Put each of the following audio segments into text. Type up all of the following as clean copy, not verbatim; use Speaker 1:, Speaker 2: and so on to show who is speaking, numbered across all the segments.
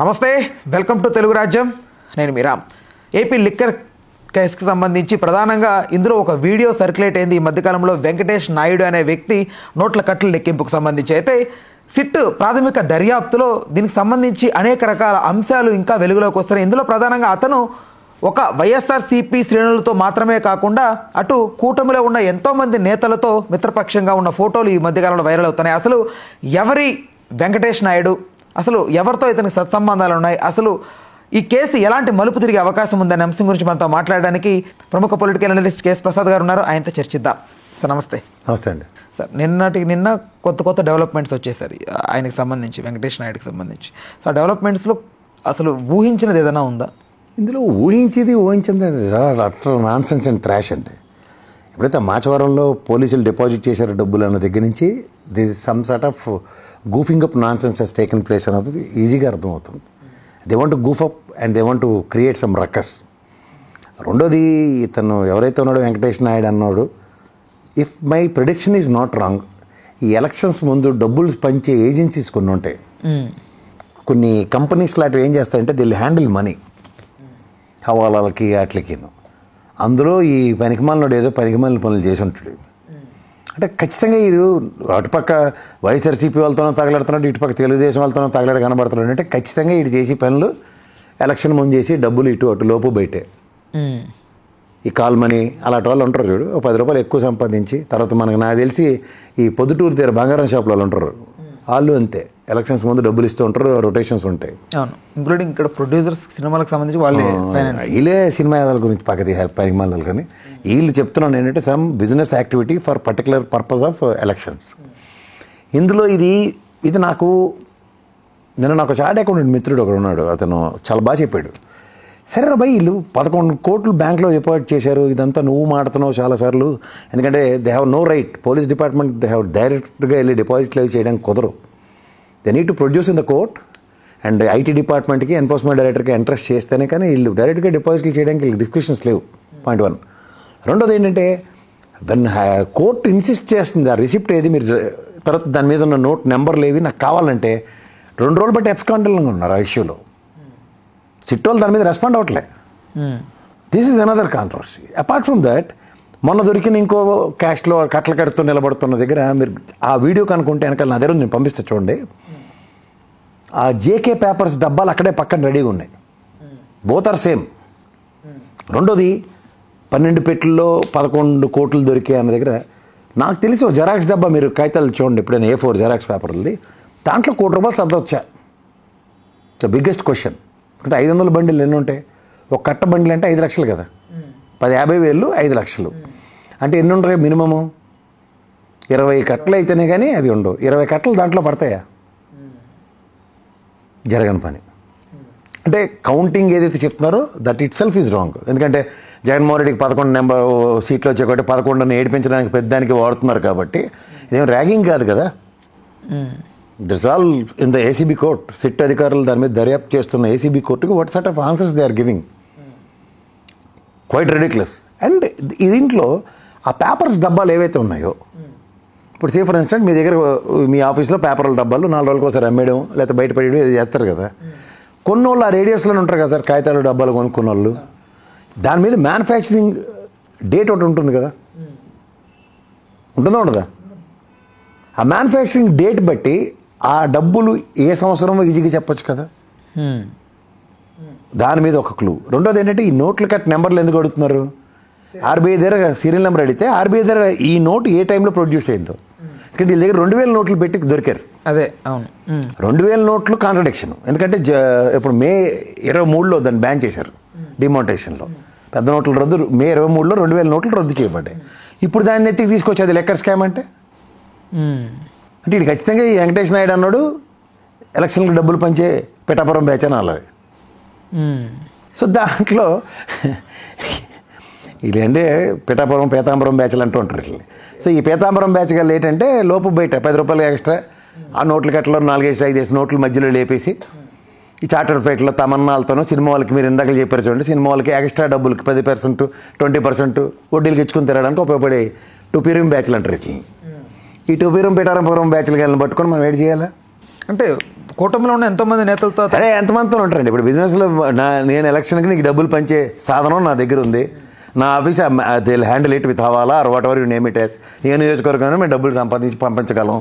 Speaker 1: నమస్తే, welcome to Telugu రాజ్యం. నేను మీరామ్. ఏపీ లిక్కర్ కేసుకి సంబంధించి ప్రధానంగా ఇందులో ఒక వీడియో సర్క్యులేట్ అయింది ఈ మధ్యకాలంలో. వెంకటేష్ నాయుడు అనే వ్యక్తి నోట్ల కట్టల లెక్కింపుకు సంబంధించి అయితే సిట్ ప్రాథమిక దర్యాప్తులో దీనికి సంబంధించి అనేక రకాల అంశాలు ఇంకా వెలుగులోకి వస్తున్నాయి. ఇందులో ప్రధానంగా అతను ఒక వైఎస్ఆర్సీపీ శ్రేణులతో మాత్రమే కాకుండా అటు కూటమిలో ఉన్న ఎంతోమంది నేతలతో మిత్రపక్షంగా ఉన్న ఫోటోలు ఈ మధ్యకాలంలో వైరల్ అవుతున్నాయి. అసలు ఎవరి వెంకటేష్ నాయుడు, అసలు ఎవరితో ఇతనికి సత్సంబంధాలు ఉన్నాయి, అసలు ఈ కేసు ఎలాంటి మలుపు తిరిగే అవకాశం ఉందనే అంశం గురించి మనతో మాట్లాడడానికి ప్రముఖ పొలిటికల్ అనలిస్ట్ కేఎస్ ప్రసాద్ గారు ఉన్నారు. ఆయనతో చర్చిద్దాం. సార్ నమస్తే.
Speaker 2: నమస్తే అండి.
Speaker 1: సార్ నిన్న కొత్త డెవలప్మెంట్స్ వచ్చేసారు ఆయనకి సంబంధించి, వెంకటేష్ నాయుడుకి సంబంధించి. సో ఆ డెవలప్మెంట్స్లో అసలు ఊహించినది ఏదైనా ఉందా?
Speaker 2: ఇందులో ఊహించింది utter nonsense and trash అండి. ఎప్పుడైతే మాచవరంలో పోలీసులు డిపాజిట్ చేశారు డబ్బులు అన్న దగ్గర నుంచి this some sort of goofing up nonsense he's taken place అన్నది ఈజీగా అర్థమవుతుంది. They want to goof up and they want to create some ruckus. రెండోది, ఇతను ఎవరైతే ఉన్నాడో వెంకటేష్ నాయుడు అన్నాడు, if my prediction is not wrong, ఈ ఎలక్షన్స్ ముందు డబ్బులు పంచే ఏజెన్సీస్ కొన్ని ఉంటాయి. కొన్ని కంపెనీస్ లాంటివి ఏం చేస్తాయంటే దిల్ హ్యాండిల్ మనీ, హవాలాలకి వాటికి. అందులో ఈ పనికిమాలినోడు ఏదో పనికిమాలిన పనులు చేసి ఉంటాడు. అంటే ఖచ్చితంగా వీడు అటుపక్క వైఎస్ఆర్సీపీ వాళ్ళతోనో తగలడుతున్నాడు, ఇటుపక్క తెలుగుదేశం వాళ్ళతోనో తగలడు కనబడుతున్నాడు. అంటే ఖచ్చితంగా వీడు చేసే పనులు ఎలక్షన్ ముందు చేసి డబ్బులు ఇటు అటు లోపు బయటే. ఈ కాల్ మనీ అలాంటి వాళ్ళు ఉంటారు చూడు, ఒక 10 రూపాయలు ఎక్కువ సంపాదించి తర్వాత నాకు తెలిసి ఈ పొద్దుటూరు దగ్గర బంగారం షాపుల వాళ్ళు ఉంటారు, వాళ్ళు అంతే ఎలక్షన్స్ ముందు డబ్బులు ఇస్తూ ఉంటారు, రొటేషన్స్ ఉంటాయి.
Speaker 1: అవును, ఇంక్లూడింగ్ ఇక్కడ ప్రొడ్యూసర్స్ సినిమాలకు సంబంధించి
Speaker 2: వీళ్ళే సినిమా యాదాల గురించి పక్కది పరిమాణాలు. కానీ వీళ్ళు చెప్తున్నాను ఏంటంటే some business activity for particular purpose of elections. ఇందులో ఇది నాకు నాకు చార్ట్ అకౌంటెంట్ మిత్రుడు ఒకడు ఉన్నాడు, అతను చాలా బాగా చెప్పాడు. సరే భయ్, వీళ్ళు 11 కోట్లు బ్యాంక్లో డిపాజిట్ చేశారు, ఇదంతా నువ్వు మాడుతున్నావు చాలాసార్లు. ఎందుకంటే they have no right, police department they have డైరెక్ట్గా వెళ్ళి డిపాజిట్లు అవి చేయడానికి కుదరవు. They need to produce in the court and IT డిపార్ట్మెంట్కి ఎన్ఫోర్స్మెంట్ డైరెక్టర్కి ఇంట్రెస్ట్ చేస్తేనే కానీ వీళ్ళు డైరెక్ట్గా డిపాజిట్లు చేయడానికి వీళ్ళు డిస్కషన్స్ లేవు. పాయింట్ 1. రెండోది ఏంటంటే దాన్ని కోర్టు ఇన్సిస్ట్ చేస్తుంది, ఆ రిసిప్ట్ ఏది మీరు తర్వాత దాని మీద ఉన్న నోట్ నెంబర్లు ఏవి నాకు కావాలంటే 2 రోజులు బట్టి ఎబ్స్కాండల్గా ఉన్నారు ఆ ఇష్యూలో. సిట్టోళ్ళు దాని మీద రెస్పాండ్ అవ్వట్లే. This is another controversy. Apart from that, మొన్న దొరికిన ఇంకో క్యాష్లో కట్టలు కడుతూ నిలబడుతున్న దగ్గర మీరు ఆ వీడియో కనుక్కుంటే వెనకాల నా దగ్గర నేను పంపిస్తా చూడండి. ఆ జేకే పేపర్స్ డబ్బాలు అక్కడే పక్కన రెడీగా ఉన్నాయి, బోత్ ఆర్ సేమ్. రెండోది, 12 పెట్టెల్లో 11 కోట్లు దొరికాయి అన్న దగ్గర నాకు తెలిసి ఒక జెరాక్స్ డబ్బా మీరు కాగితాలు చూడండి ఎప్పుడైనా A4 జెరాక్స్ పేపర్లది, దాంట్లో ₹1 కోటి సర్దొచ్చా? It's biggest question. అంటే 500 బండిలు ఎన్ని ఉంటాయి? ఒక కట్ట బండిలు అంటే 5 లక్షలు కదా, 50,000 5 లక్షలు అంటే ఎన్ని ఉంటాయి మినిమము? 20 కట్టలు అయితేనే కానీ అవి ఉండవు. 20 కట్టలు దాంట్లో పడతాయా? జరగని పని. అంటే కౌంటింగ్ ఏదైతే చెప్తున్నారో that it self is wrong. ఎందుకంటే జగన్మోహన్ రెడ్డికి 11 నెంబర్ సీట్లు వచ్చాయి కాబట్టి 11 ఏడిపించడానికి పెద్దానికి వాడుతున్నారు కాబట్టి ఇదేం ర్యాగింగ్ కాదు కదా. It's all in the ACB court. SIT అధికారులు దాని మీద దర్యాప్తు చేస్తున్న ఏసీబీ కోర్టుకి what sort of answers they are giving, quite ridiculous. And దీంట్లో ఆ పేపర్స్ డబ్బాలు ఏవైతే ఉన్నాయో, ఇప్పుడు సే ఫర్ ఇన్స్టెంట్ మీ దగ్గర మీ ఆఫీస్లో పేపర్ల డబ్బాలు 4 రోజులకు ఒకసారి అమ్మేయడం లేకపోతే బయట పడేయడం ఇది చేస్తారు కదా. కొన్నోళ్ళు ఆ రేడియోస్లోనే ఉంటారు కదా సార్, కాగితాలు డబ్బాలు కొనుక్కున్న వాళ్ళు. దాని మీద మ్యానుఫ్యాక్చరింగ్ డేట్ ఒకటి ఉంటుంది కదా, ఉంటుందా ఉండదా? ఆ మ్యానుఫ్యాక్చరింగ్ డేట్ బట్టి ఆ డబ్బులు ఏ సంవత్సరమో ఈజీగా చెప్పొచ్చు కదా. దాని మీద ఒక క్లూ. రెండోది ఏంటంటే ఈ నోట్లు కట్ నెంబర్లు ఎందుకు అడుగుతున్నారు? ఆర్బీఐ దగ్గర సీరియల్ నెంబర్ అడిగితే ఆర్బీఐ దగ్గర ఈ నోటు ఏ టైంలో ప్రొడ్యూస్ అయిందో. ఎందుకంటే వీళ్ళ దగ్గర 2000 నోట్లు పెట్టి దొరికారు.
Speaker 1: అదే అవును,
Speaker 2: 2000 నోట్లు కాంట్రడిక్షన్. ఎందుకంటే ఇప్పుడు మే 23లో దాన్ని బ్యాన్ చేశారు డిమానిటైజేషన్లో. పెద్ద నోట్ల రద్దు మే 23లో 2000 నోట్లు రద్దు చేయబడ్డాయి. ఇప్పుడు దాన్ని ఎత్తికి తీసుకొచ్చి అది లెక్కర్ స్కామ్ అంటే ఇది ఖచ్చితంగా ఈ వెంకటేష్ నాయుడు అన్నాడు ఎలక్షన్లకు డబ్బులు పంచే పిఠాపురం బ్యాచ్ అని అలాగే. సో దాంట్లో వీళ్ళంటే పిఠాపురం పీతాంబరం బ్యాచ్లు అంటూ ఉంటారు వీళ్ళు. సో ఈ పీతాంబరం బ్యాచ్ గల ఏంటంటే లోపు బయట 10 రూపాయలు ఎక్స్ట్రా ఆ నోట్ల కట్టలో 4-5 నోట్లు మధ్యలో లేపేసి ఈ చార్టర్ ఫ్లైట్లో తమన్నాలతోనూ సినిమా వాళ్ళకి మీరు ఇందాక చెప్పారు చూడండి, సినిమా వాళ్ళకి ఎక్స్ట్రా డబ్బులకి 10%, 20% వడ్డీలకు ఇచ్చుకుని తిరగడానికి ఉపయోగపడే టూపీరం బ్యాచ్లు అంటారు వీటిని. ఈ టూపీరం పిఠాపురం బ్యాచ్లు వెళ్ళి పట్టుకొని మనం ఏడు చేయాలా?
Speaker 1: అంటే కూటమిలో ఉన్న ఎంతోమంది నేతలతో
Speaker 2: అరే ఎంతమందితో ఉంటారండి. ఇప్పుడు బిజినెస్లో నేను ఎలక్షన్కి నీకు డబ్బులు పంచే సాధనం నా దగ్గర ఉంది. నా office they handle it with hawala or whatever you name it as. ఏ నియోజకవర్గంలో మేము డబ్బులు సంపాదించి పంపించగలం.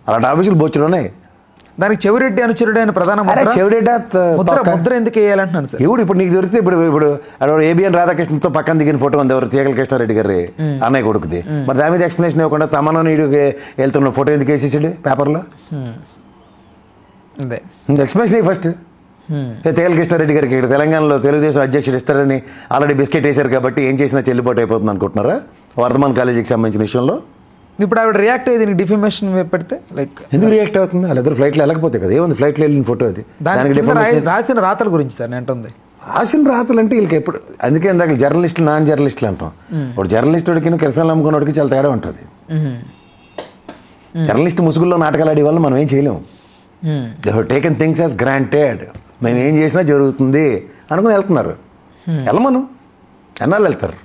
Speaker 2: అలాంటి ఆఫీసులు బొచ్చులున్నాయి.
Speaker 1: దానికి చెవిరెడ్డి అనుచరుడు అయిన ప్రధాన ముద్ర ఎందుకు వేయాలంటున్నాను సార్.
Speaker 2: ఇప్పుడు నీకు దొరికితే ఇప్పుడు ఏబిఎన్ రాధాకృష్ణతో పక్కన దిగిన ఫోటో ఉంది. ఎవరు తీగల కృష్ణారెడ్డి గారి అన్నయ్య కొడుకుది. మరి దాని మీద ఎక్స్ప్లెనేషన్ ఇవ్వకుండా తమను నీడికి వెళ్తున్న ఫోటో ఎందుకు వేసేసాడు పేపర్లో?
Speaker 1: అదే
Speaker 2: ఎక్స్ప్లెనేషన్ ఫస్ట్. తీగల కృష్ణారెడ్డి గారికి ఇక్కడ తెలంగాణలో తెలుగుదేశం అధ్యక్షుడు ఇస్తారని ఆల్రెడీ బిస్కెట్ వేశారు కాబట్టి ఏం చేసినా చెల్లుబాటు అయిపోతుంది అనుకుంటున్నారా వర్ధమాన్ కాలేజీకి సంబంధించిన విషయంలో?
Speaker 1: ఇప్పుడు ఆవిడ రియాక్ట్ అయ్యేది డిఫమేషన్ పెడితే లైక్
Speaker 2: ఎందుకు రియాక్ట్ అవుతుంది? వాళ్ళిద్దరు ఫ్లైట్లో వెళ్ళకపోతే కదా. ఏముంది ఫ్లైట్లో వెళ్ళిన ఫోటో అది.
Speaker 1: రాసిన రాతల గురించి సార్ నేను అంటుంది.
Speaker 2: రాసిన రాతలు అంటే వీళ్ళకి ఎప్పుడు అందుకే ఇందాక జర్నలిస్టులు నాన్ జర్నలిస్టులు అంటాం. ఇప్పుడు జర్నలిస్టుడికి కిరసనాలు అమ్ముకున్నోడికి చాలా తేడా ఉంటుంది. జర్నలిస్ట్ ముసుగుల్లో నాటకాలు ఆడే వల్ల మనం ఏం చేయలేము. They have taken things as granted. మేము ఏం చేసినా జరుగుతుంది అనుకుని వెళ్తున్నారు. వెళ్ళమను ఎన్నాళ్ళు వెళ్తారు.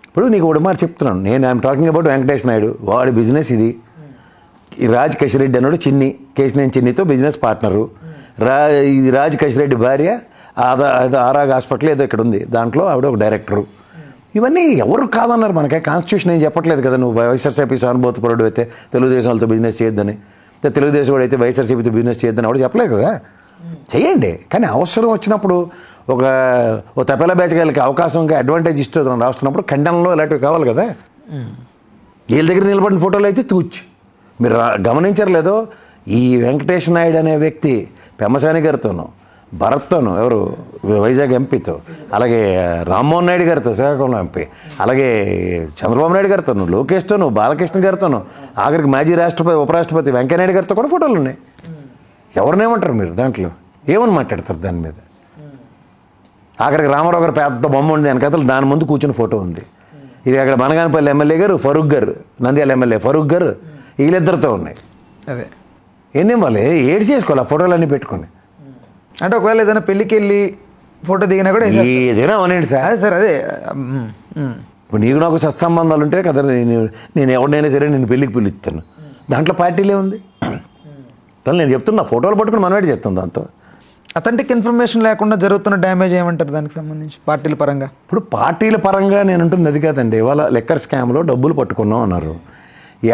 Speaker 2: ఇప్పుడు నీకు ఒకటి మాట చెప్తున్నాను. నేను I'm talking about Venkatesh Naidu. వాడి బిజినెస్ ఇది. ఈ రాజ్ కశిరెడ్డి అన్నాడు చిన్ని కేశినేని చిన్నితో బిజినెస్ పార్ట్నరు. ఇది రాజ్ కశిరెడ్డి భార్య ఆరాగ్ హాస్పిటల్ ఏదో ఇక్కడ ఉంది. దాంట్లో ఆవిడ ఒక డైరెక్టరు. ఇవన్నీ ఎవరు కాదన్నారు. మనకే కాన్స్టిట్యూషన్ ఏం చెప్పట్లేదు కదా. నువ్వు వైఎస్ఆర్సీపీ సానుభూతిపరుడు అయితే తెలుగుదేశం వాళ్ళతో బిజినెస్ చేయొద్దని, తెలుగుదేశం వాడు అయితే వైఎస్ఆర్సీపీతో బిజినెస్ చేయొద్దని ఎవరు చెప్పలేదు కదా. చేయండి, కానీ అవసరం వచ్చినప్పుడు ఓ తపేలా బేచగాళ్ళకి అవకాశంగా అడ్వాంటేజ్ ఇస్తుంది రాస్తున్నప్పుడు ఖండనలో ఇలాంటివి కావాలి కదా. వీళ్ళ దగ్గర నిలబడిన ఫోటోలు అయితే తూచి మీరు గమనించారు లేదో. ఈ వెంకటేష్ నాయుడు అనే వ్యక్తి పెమ్మసాని గారితోనూ, భరత్తోనూ, ఎవరు వైజాగ్ ఎంపీతో, అలాగే రామ్మోహన్ నాయుడు గారితో శ్రీకాకుళం ఎంపీ, అలాగే చంద్రబాబు నాయుడు గారితోనూ, లోకేష్తోనూ, బాలకృష్ణ గారితోనూ, ఆఖరికి మాజీ రాష్ట్రపతి ఉపరాష్ట్రపతి వెంకయ్యనాయుడు గారితో కూడా ఫోటోలు ఉన్నాయి. ఎవరినేమంటారు మీరు? దాంట్లో ఏమని మాట్లాడతారు దాని మీద? ఆఖరికి రామారావు గారు పెద్ద బొమ్మ ఉంది వెనకాతలు, దాని ముందు కూర్చుని ఫోటో ఉంది. ఇది అక్కడ బనగానపల్లి ఎమ్మెల్యే గారు ఫరూక్ గారు, నంద్యాల ఎమ్మెల్యే ఫరూక్ గారు, వీళ్ళిద్దరితో ఉన్నాయి.
Speaker 1: అదే
Speaker 2: ఎన్ని వాళ్ళు ఏడు చేసుకోవాలి ఆ ఫోటోలు అన్నీ పెట్టుకుని.
Speaker 1: అంటే ఒకవేళ ఏదైనా పెళ్ళికి వెళ్ళి ఫోటో దిగినా కూడా
Speaker 2: ఏదైనా అవునండి సార్.
Speaker 1: సార్ అదే
Speaker 2: ఇప్పుడు నీకు నాకు సత్సంబంధాలు ఉంటే కదా నేను ఎవరినైనా సరే నేను పెళ్ళికి పిలుస్తాను. దాంట్లో పార్టీలే ఉంది. నేను చెప్తున్నా ఫోటోలు పట్టుకుని మనవాడి చెప్తాను. దాంతో
Speaker 1: అథెంటిక్ ఇన్ఫర్మేషన్ లేకుండా జరుగుతున్న డ్యామేజ్ ఏమంటారు దానికి సంబంధించి పార్టీల పరంగా?
Speaker 2: ఇప్పుడు పార్టీల పరంగా నేను అంటుంది అది కాదండి. ఇవాళ లెక్కర్ స్కామ్లో డబ్బులు పట్టుకున్నాం అన్నారు.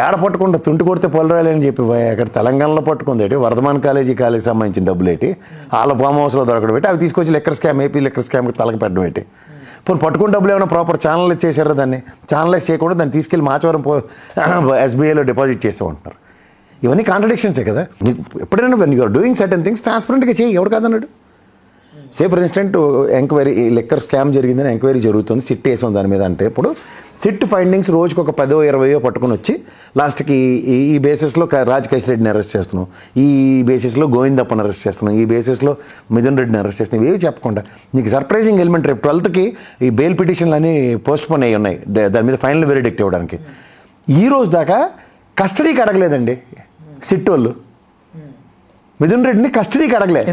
Speaker 2: ఏడ పట్టుకుంటా తుంటి కొడితే పొలరాలి అని చెప్పి అక్కడ తెలంగాణలో పట్టుకుంది ఏంటి, వర్ధమాన్ కాలేజీకి సంబంధించిన డబ్బులు ఏంటి, వాళ్ళ ఫామ్ హౌస్లో దొరకడం పెట్టి అవి తీసుకొచ్చి లెక్కర్ స్కామ్ ఏపీ లెక్కర్ స్కామ్కి తలకి పెట్టడం ఏంటి. ఇప్పుడు పట్టుకున్న డబ్బులు ఏమైనా ప్రాపర్ ఛానల్ చేశారో దాన్ని ఛానలైజ్ చేయకుండా దాన్ని తీసుకెళ్ళి మాచవరం ఎస్బీఐలో డిపాజిట్ చేస్తూ ఉంటున్నారు. ఇవన్నీ కాంట్రడిక్షన్సే కదా. నీకు ఎప్పుడైనా when you're doing certain things ట్రాన్స్పరెంట్గా చేయి. ఎవడు కాదన్నాడు? Say for instant enquiry liquor scam జరిగిందని ఎంక్వైరీ జరుగుతుంది, సిట్ వేసాం దాని మీద. అంటే ఇప్పుడు సిట్ ఫైండింగ్స్ రోజుకు ఒక 10-20 పట్టుకుని వచ్చి లాస్ట్కి ఈ బేసిస్లో రాజ్ కశిరెడ్డిని అరెస్ట్ చేస్తున్నాం, ఈ బేసిస్లో గోవిందప్పని అరెస్ట్ చేస్తున్నాం, ఈ బేసిస్లో మిథున్ రెడ్డిని అరెస్ట్ చేస్తున్నాం. ఇవేవి చెప్పకుండా నీకు సర్ప్రైజింగ్ ఎలిమెంట్ రేపు 12కి ఈ బెయిల్ పిటిషన్లు అన్నీ పోస్ట్పోన్ అయ్యి ఉన్నాయి దాని మీద ఫైనల్ వెరిడిక్ట్ ఇవ్వడానికి. ఈ రోజు దాకా కస్టడీకి అడగలేదండి సిట్ వాళ్ళు. మిథున్ రెడ్డిని కస్టడీకి అడగలేదు.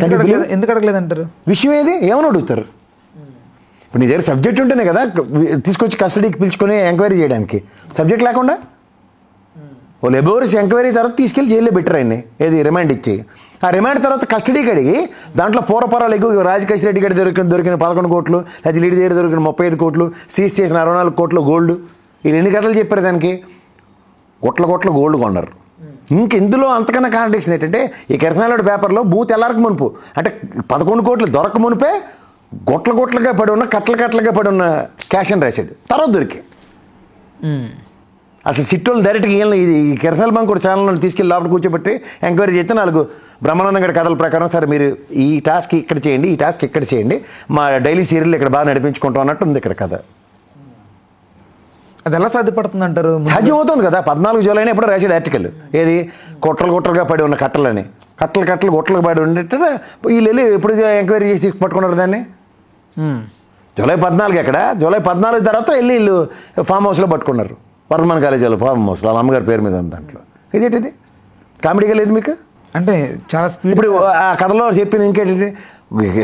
Speaker 1: ఎందుకు అడగలేదంటారు? విషయం
Speaker 2: ఏమని అడుగుతారు? ఇప్పుడు నీ దగ్గర సబ్జెక్ట్ ఉంటేనే కదా తీసుకొచ్చి కస్టడీకి పిలుచుకొని ఎంక్వైరీ చేయడానికి. సబ్జెక్ట్ లేకుండా ఓ లెబోరస్ ఎంక్వైరీ తర్వాత తీసుకెళ్ళి జైల్లో పెట్టారు ఆయన్ని. ఏది రిమాండ్ ఇచ్చి ఆ రిమాండ్ తర్వాత కస్టడీకి అడిగి దాంట్లో పూర్వపరాలు ఎక్కువ రాజ్ కశిరెడ్డి గారి దొరికిన 11 కోట్లు, అది లీడ్ దగ్గర దొరికిన 35 కోట్లు, సీజ్ చేసిన 64 కోట్ల గోల్డ్, వీళ్ళు ఎన్ని కథలు చెప్పారు దానికి? కోట్ల గోల్డ్ కొన్నారు. ఇందులో అంతకన్నా కాంట్రడిక్షన్ ఏంటంటే ఈ కిరసనాయుడు పేపర్లో బూత్ ఎల్లరికి మునుపు అంటే 11 కోట్లు దొరక మునిపే గొట్లగా పడి ఉన్న కట్టలుగా పడి ఉన్న క్యాష్ అని రాశాడు. తర్వాత దొరికి అసలు సిట్టోళ్ళు డైరెక్ట్గా ఈ కిరసనాల బంక్ కూడా ఛానల్లో తీసుకెళ్ళి లోపల కూర్చోబెట్టి ఎంక్వైరీ చేస్తే 4 బ్రహ్మానందం గారి కథల ప్రకారం సరే మీరు ఈ టాస్క్ ఇక్కడ చేయండి, ఈ టాస్క్ ఇక్కడ చేయండి, మా డైలీ సీరియల్ ఇక్కడ బాగా నడిపించుకుంటాం అన్నట్టు ఉంది ఇక్కడ కథ.
Speaker 1: అది ఎలా సాధ్యపడుతుంది అంటారు?
Speaker 2: సాధ్యం అవుతుంది కదా. 14 జూలైన ఎప్పుడో రాశాడు ఆర్టికల్. ఏది కొట్టలుగా పడి ఉన్న కట్టలని కట్టలు గొట్టలకు పడి ఉండేట వీళ్ళు వెళ్ళి ఎప్పుడు ఎంక్వైరీ చేసి పట్టుకున్నారు దాన్ని? జూలై 14 ఎక్కడ? జూలై 14 తర్వాత వెళ్ళి వీళ్ళు ఫామ్ హౌస్లో పట్టుకున్నారు. వర్ధమాన్ కాలేజీలో ఫామ్ హౌస్లో వాళ్ళ అమ్మగారి పేరు మీద ఉంది. దాంట్లో ఇదేంటిది కామెడీగా లేదు మీకు?
Speaker 1: అంటే చాలా స్పీడ్. ఇప్పుడు
Speaker 2: ఆ కథలో చెప్పింది ఇంకేంటి,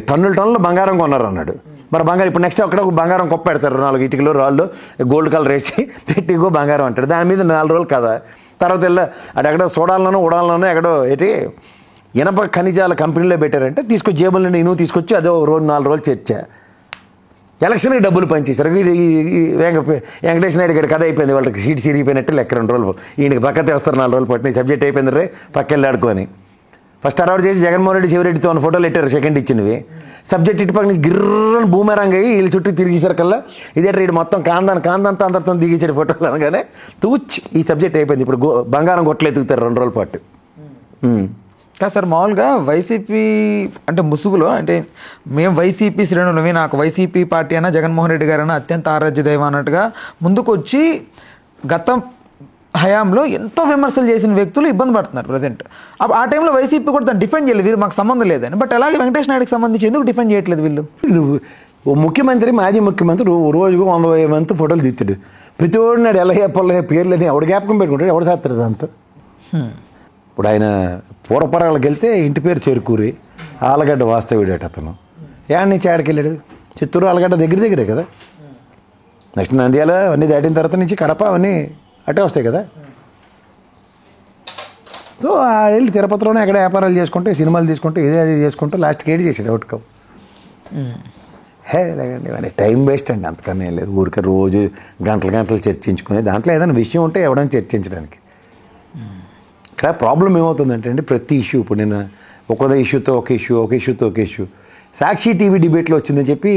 Speaker 2: టన్నుల బంగారం కొన్నారు అన్నాడు. మరి బంగారం ఇప్పుడు నెక్స్ట్ అక్కడ ఒక బంగారం కొప్ప పెడతారు, 4 ఇటుకలు రాళ్ళు గోల్డ్ కలర్ వేసి పెట్టిగో బంగారం అంటాడు. దాని మీద 4 రోజులు కదా తర్వాత వెళ్ళా అక్కడెక్కడో చూడాలనో ఉడాలనో ఎక్కడో ఏంటి ఇనప ఖనిజాల కంపెనీలో పెట్టారంటే తీసుకొచ్చి జేబుల నుండి నువ్వు తీసుకొచ్చి అదో 4 రోజులు చర్చా. ఎలక్షన్కి డబ్బులు పనిచేశారు. వెంకటేశ్వర నాయుడు గారి కథ అయిపోయింది, వాళ్ళకి సీట్ సిరిగిపోయినట్టు లెక్క 2 రోజులు ఈయనకి పక్కతే వస్తారు 4 రోజులు పట్టిన సబ్జెక్ట్ అయిపోయింది రే పక్కకెళ్ళి ఆడుకొని. ఫస్ట్ అరౌట్ చేసి జగన్మోహన్ రెడ్డి శివరెడ్డితో ఉన్న ఫోటోలు పెట్టారు సెకండ్ ఇచ్చినవి. సబ్జెక్ట్ ఇటు పక్కన గిర్రని భూమేరంగా వీళ్ళు చుట్టూ తిరిగేసారు కల్లా ఇదే ఇటు మొత్తం కాందంతా అందరితో దిగేసాడు ఫోటోలు అనగానే తూచ్ ఈ సబ్జెక్ట్ అయిపోయింది. ఇప్పుడు బంగారం కొట్లు ఎత్తుకుతారు 2 రోజుల పాటు.
Speaker 1: కాదు సార్, మామూలుగా వైసీపీ అంటే ముసుగులో అంటే మేము వైసీపీ శ్రేణులమే, నాకు వైసీపీ పార్టీ అయినా జగన్మోహన్ రెడ్డి గారైనా అత్యంత ఆరాధ్య దైవం అన్నట్టుగా ముందుకు వచ్చి గతం హయాంలో ఎంతో విమర్శలు చేసిన వ్యక్తులు ఇబ్బంది పడుతున్నారు ప్రజెంట్. ఆ టైంలో వైసీపీ కూడా దాన్ని డిఫెండ్ చేయలేదు, వీరు మాకు సంబంధం లేదని. బట్ అలాగే వెంకటేష్ నాయుడుకి సంబంధించి ఎందుకు డిఫెండ్ చేయట్లేదు వీళ్ళు?
Speaker 2: ఓ ముఖ్యమంత్రి మాజీ ముఖ్యమంత్రి రోజుకు 100 మంది ఫోటోలు తీస్తాడు. ప్రతి ఒడు నాడు ఎల్లయ్య పొల్లయ్య పేర్లని ఎవడు జ్ఞాపకం పెట్టుకుంటాడు, ఎవడు చేస్తాడు అంతా. ఇప్పుడు ఆయన పూర్వపరాలకు వెళ్తే ఇంటి పేరు చేరుకూరి ఆలగడ్డ వాస్తవ్యుడేట అతను. యాడ్ నుంచి ఆడికి వెళ్ళాడు, చిత్తూరు ఆలగడ్డ దగ్గరే కదా. నెక్స్ట్ నంద్యాల అవన్నీ దాటిన తర్వాత నుంచి కడప అవన్నీ అట్టే వస్తాయి కదా. సో వెళ్ళి తిరుపతిలోనే ఎక్కడ వ్యాపారాలు చేసుకుంటే సినిమాలు తీసుకుంటే ఇదే అది చేసుకుంటూ లాస్ట్కి ఏడు చేసాడు అవుట్కమ్. లేదండి ఇవన్నీ టైం వేస్ట్ అండి, అంతకన్నా ఏం లేదు. ఊరికే రోజు గంటలు చర్చించుకునే దాంట్లో ఏదైనా విషయం ఉంటే ఎవడైనా చర్చించడానికి. ఇక్కడ ప్రాబ్లం ఏమవుతుందంటే అండి ప్రతి ఇష్యూ ఇప్పుడు నేను ఒక ఇష్యూతో ఒక ఇష్యూతో ఒక ఇష్యూ సాక్షి టీవీ డిబేట్లో వచ్చిందని చెప్పి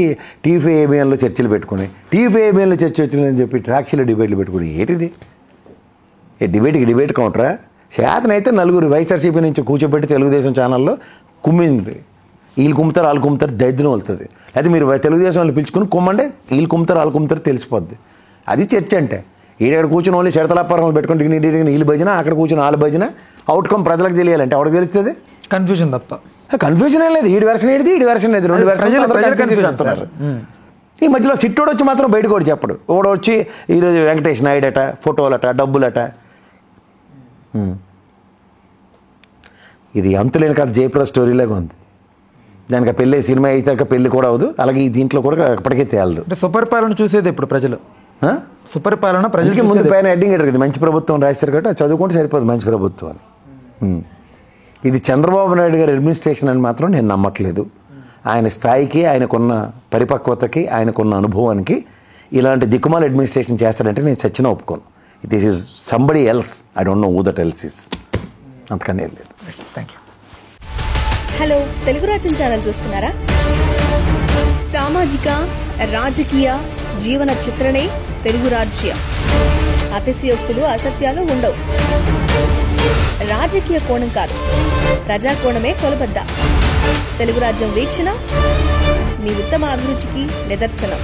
Speaker 2: టీవీ ఏబిఎన్లో చర్చలు పెట్టుకుని టీవీ ఏబిఎన్లో చర్చ వచ్చిందని చెప్పి సాక్షిలో డిబేట్లు పెట్టుకుని ఏంటిది డిబేట్ కౌంటరా? చేతనైతే 4 వైఎస్ఆర్సీపీ నుంచి కూర్చోబెట్టి తెలుగుదేశం ఛానల్లో కుమ్మింది. వీళ్ళు కుమ్ముతారు వాళ్ళు కుమ్ముతారు దరిద్రం వెళ్తుంది. అయితే మీరు తెలుగుదేశం వాళ్ళు పిలుచుకుని కుమ్మండి, వీళ్ళు కుమ్ముతారు వాళ్ళు కుమ్ముతారు తెలిసిపోద్ది. అది చర్చ అంటే. ఈడక్కడ కూర్చొని ఓన్లీ శరతలాపారం పెట్టుకుని వీళ్ళు భజన, అక్కడ కూర్చొని వాళ్ళు భజన. అవుట్కమ్ ప్రజలకు తెలియాలంటే ఎవరికి తెలుస్తుంది?
Speaker 1: కన్ఫ్యూజన్ తప్ప
Speaker 2: కన్ఫ్యూజన్ ఏం లేదు. ఈడి వెర్షన్ ఏది ఈడి వెర్షన్ లేదు, 2 వెర్షన్ చెప్తున్నారు. ఈ మధ్యలో సిట్టోడు వచ్చి మాత్రం బయటకు కూడా చెప్పడు. ఓడు వచ్చి ఈరోజు వెంకటేష్ నాయుడు అట, ఫోటోలట, డబ్బులట. ఇది అంతులేని కాదు, జయప్రద స్టోరీలాగా ఉంది. దానికి పెళ్ళి సినిమా అయితే పెళ్ళి కూడా అవ్వదు, అలాగే ఈ దీంట్లో కూడా ఎప్పటికీ తేలదు.
Speaker 1: అంటే సుపరిపాలన చూసేది ఇప్పుడు ప్రజలు, సుపరిపాలన
Speaker 2: ప్రజలకి ముందు పైన హెడ్డింగ్ ఎట్టదు మంచి ప్రభుత్వం రాశారు కాబట్టి అది చదువుకుంటే సరిపోదు మంచి ప్రభుత్వం అని. ఇది చంద్రబాబు నాయుడు గారి అడ్మినిస్ట్రేషన్ అని మాత్రం నేను నమ్మట్లేదు. ఆయన స్థాయికి, ఆయనకున్న పరిపక్వతకి, ఆయనకున్న అనుభవానికి ఇలాంటి దిక్కుమాల అడ్మినిస్ట్రేషన్ చేస్తాడంటే నేను చచ్చినా ఒప్పుకోను. This is somebody else, I don't know who that else is. అంతకనే లేదు.
Speaker 1: Thank you.
Speaker 3: హలో, తెలుగు రాజ్యం ఛానల్ చూస్తున్నారా? సామాజిక రాజకీయ జీవన చిత్రణే తెలుగు రాజ్యం. అతిశయోక్తులు అసత్యాలు ఉండవు. రాజకీయ కోణం కాదు, ప్రజా కోణమే కొలబద్ద. తెలుగు రాజ్యం వీక్షణ మీ ఉత్తమ అభిరుచికి నిదర్శనం.